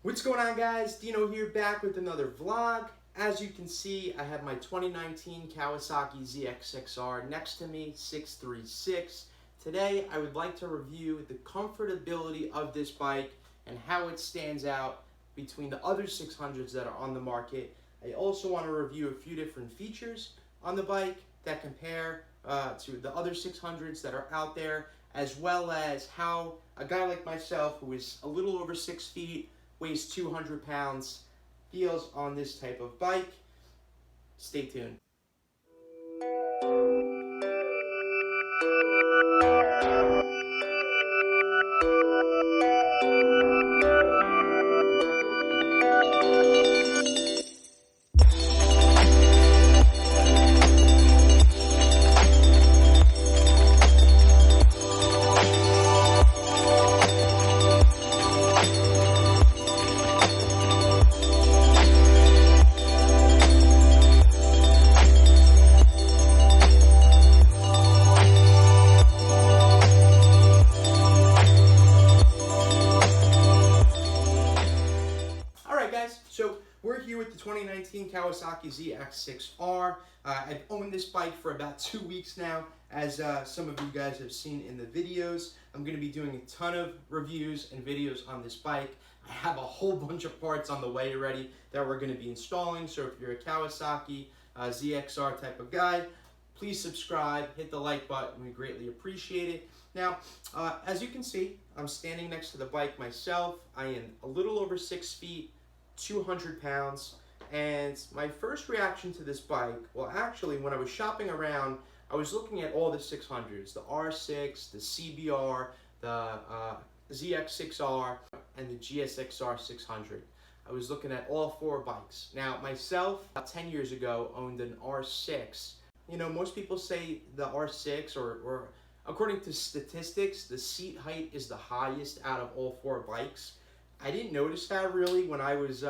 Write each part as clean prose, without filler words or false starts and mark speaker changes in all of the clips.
Speaker 1: What's going on, guys? Dino here, back with another vlog. As you can see, I have my 2019 Kawasaki ZX6R next to me, 636. Today, I would like to review the comfortability of this bike and how it stands out between the other 600s that are on the market. I also want to review a few different features on the bike that compare to the other 600s that are out there, as well as how a guy like myself, who is a little over 6 feet, weighs 200 pounds, feels on this type of bike. Stay tuned. So we're here with the 2019 Kawasaki ZX6R. I've owned this bike for about 2 weeks now, as some of you guys have seen in the videos. I'm going to be doing a ton of reviews and videos on this bike. I have a whole bunch of parts on the way already that we're going to be installing, so if you're a Kawasaki ZXR type of guy, please subscribe, hit the like button, we greatly appreciate it. Now, as you can see, I'm standing next to the bike myself. I am a little over 6 feet, 200 pounds, and my first reaction to this bike, well, actually, when I was shopping around, I was looking at all the 600s, the R6, the CBR, the ZX6R, and the GSXR 600. I was looking at all 4 bikes. Now, myself, about 10 years ago, owned an R6. You know, most people say the R6, or according to statistics, the seat height is the highest out of all 4 bikes. I didn't notice that really when I was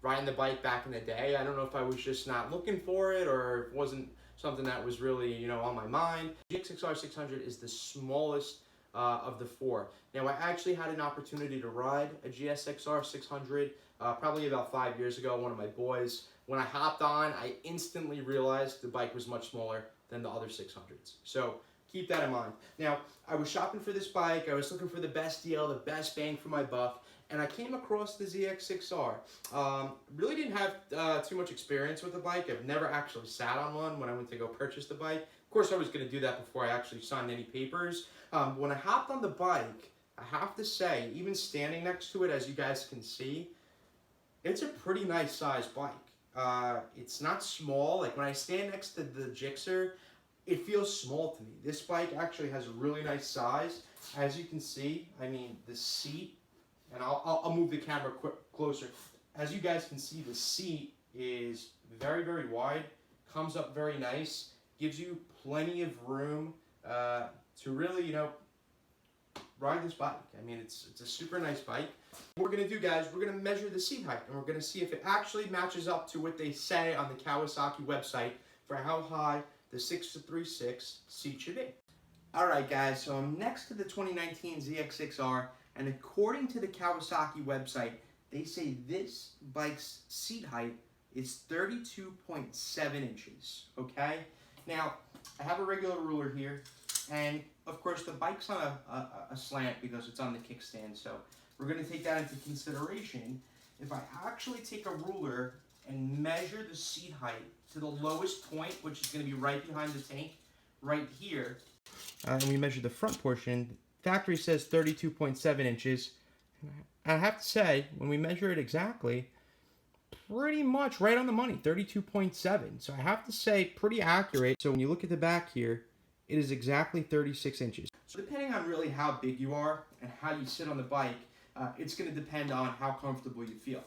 Speaker 1: riding the bike back in the day. I don't know if I was just not looking for it or it wasn't something that was really, you know, on my mind. GXXR 600 is the smallest of the 4. Now, I actually had an opportunity to ride a GSXR 600 probably about 5 years ago, one of my boys. When I hopped on, I instantly realized the bike was much smaller than the other 600s. So keep that in mind. Now, I was shopping for this bike. I was looking for the best deal, the best bang for my buck, and I came across the ZX6R. Really didn't have too much experience with the bike. I've never actually sat on one when I went to go purchase the bike. Of course, I was going to do that before I actually signed any papers. When I hopped on the bike, I have to say, even standing next to it, as you guys can see, it's a pretty nice sized bike. It's not small. Like when I stand next to the Gixxer, it feels small to me. This bike actually has a really nice size. As you can see, I mean, the seat, and I'll move the camera closer. As you guys can see, the seat is very, very wide, comes up very nice, gives you plenty of room to really, you know, ride this bike. I mean, it's a super nice bike. What we're going to do, guys, we're going to measure the seat height, and we're going to see if it actually matches up to what they say on the Kawasaki website for how high the 636 seat should be. Alright, guys, so I'm next to the 2019 ZX6R, and according to the Kawasaki website, they say this bike's seat height is 32.7 inches, okay? Now, I have a regular ruler here, and of course the bike's on a slant because it's on the kickstand, so we're going to take that into consideration. If I actually take a ruler and measure the seat height to the lowest point, which is going to be right behind the tank, right here, and we measure the front portion, factory says 32.7 inches. And I have to say, when we measure it exactly, pretty much right on the money, 32.7. So I have to say, pretty accurate. So when you look at the back here, it is exactly 36 inches. So depending on really how big you are and how you sit on the bike, it's going to depend on how comfortable you feel.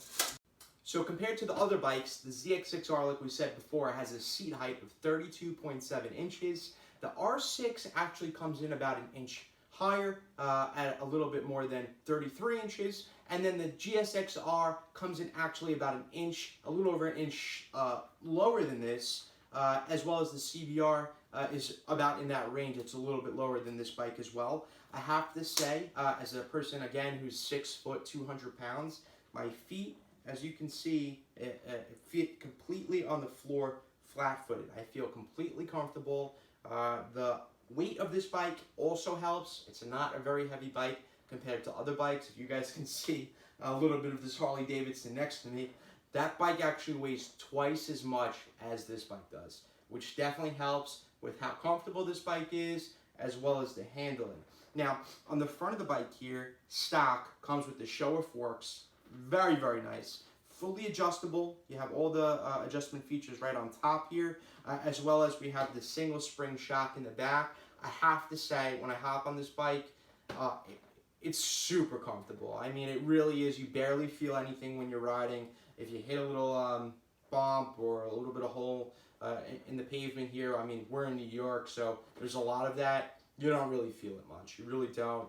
Speaker 1: So compared to the other bikes, the ZX6R, like we said before, has a seat height of 32.7 inches. The R6 actually comes in about an inch higher at a little bit more than 33 inches, and then the GSXR comes in actually about an inch, a little over an inch lower than this, as well as the CBR is about in that range. It's a little bit lower than this bike as well. I have to say, as a person, again, who's 6 foot, 200 pounds, my feet, as you can see, fit completely on the floor, flat-footed. I feel completely comfortable. The weight of this bike also helps. It's not a very heavy bike compared to other bikes. If you guys can see a little bit of this Harley Davidson next to me, that bike actually weighs twice as much as this bike does, which definitely helps with how comfortable this bike is, as well as the handling. Now, on the front of the bike here, stock comes with the Showa forks. Very, very nice. Fully adjustable. You have all the adjustment features right on top here, as well as we have the single spring shock in the back. I have to say, when I hop on this bike, it's super comfortable. I mean, it really is. You barely feel anything when you're riding. If you hit a little bump or a little bit of hole in the pavement here, I mean, we're in New York, so there's a lot of that. You don't really feel it much. You really don't.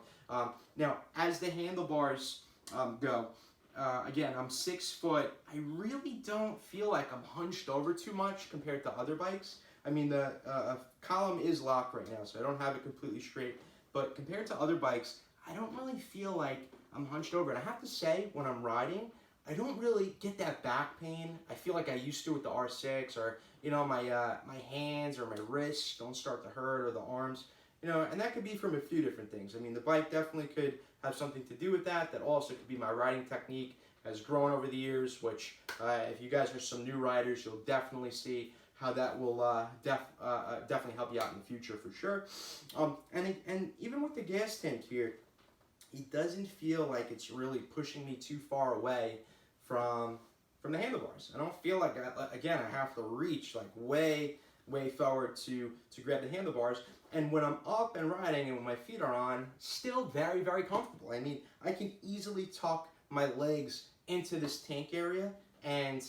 Speaker 1: Now, as the handlebars go, again, I'm 6 foot. I really don't feel like I'm hunched over too much compared to other bikes. I mean, the column is locked right now, so I don't have it completely straight. But compared to other bikes, I don't really feel like I'm hunched over. And I have to say, when I'm riding, I don't really get that back pain. I feel like I used to with the R6, or, you know, my hands or my wrists don't start to hurt, or the arms. You know, and that could be from a few different things. I mean, the bike definitely could have something to do with that. That also could be my riding technique has grown over the years, which if you guys are some new riders, you'll definitely see how that will definitely help you out in the future for sure. And even with the gas tank here, it doesn't feel like it's really pushing me too far away from the handlebars. I don't feel like, again, I have to reach like way forward to grab the handlebars. And when I'm up and riding and when my feet are on, still very, very comfortable. I mean, I can easily tuck my legs into this tank area, and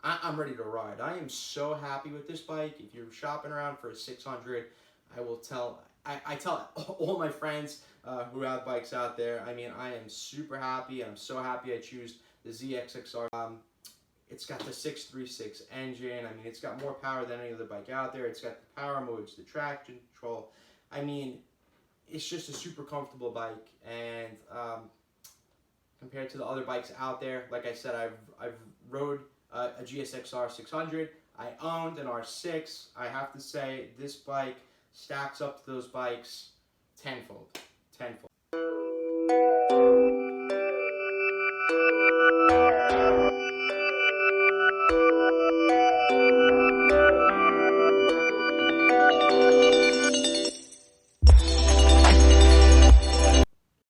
Speaker 1: I'm ready to ride. I am so happy with this bike. If you're shopping around for a 600, I tell all my friends who have bikes out there, I mean, I am super happy, and I'm so happy I choose the ZX6R. It's got the 636 engine. I mean, it's got more power than any other bike out there. It's got the power modes, the traction control. I mean, it's just a super comfortable bike, and compared to the other bikes out there, like I said, I've rode a GSX-R 600. I owned an R6. I have to say, this bike stacks up to those bikes tenfold.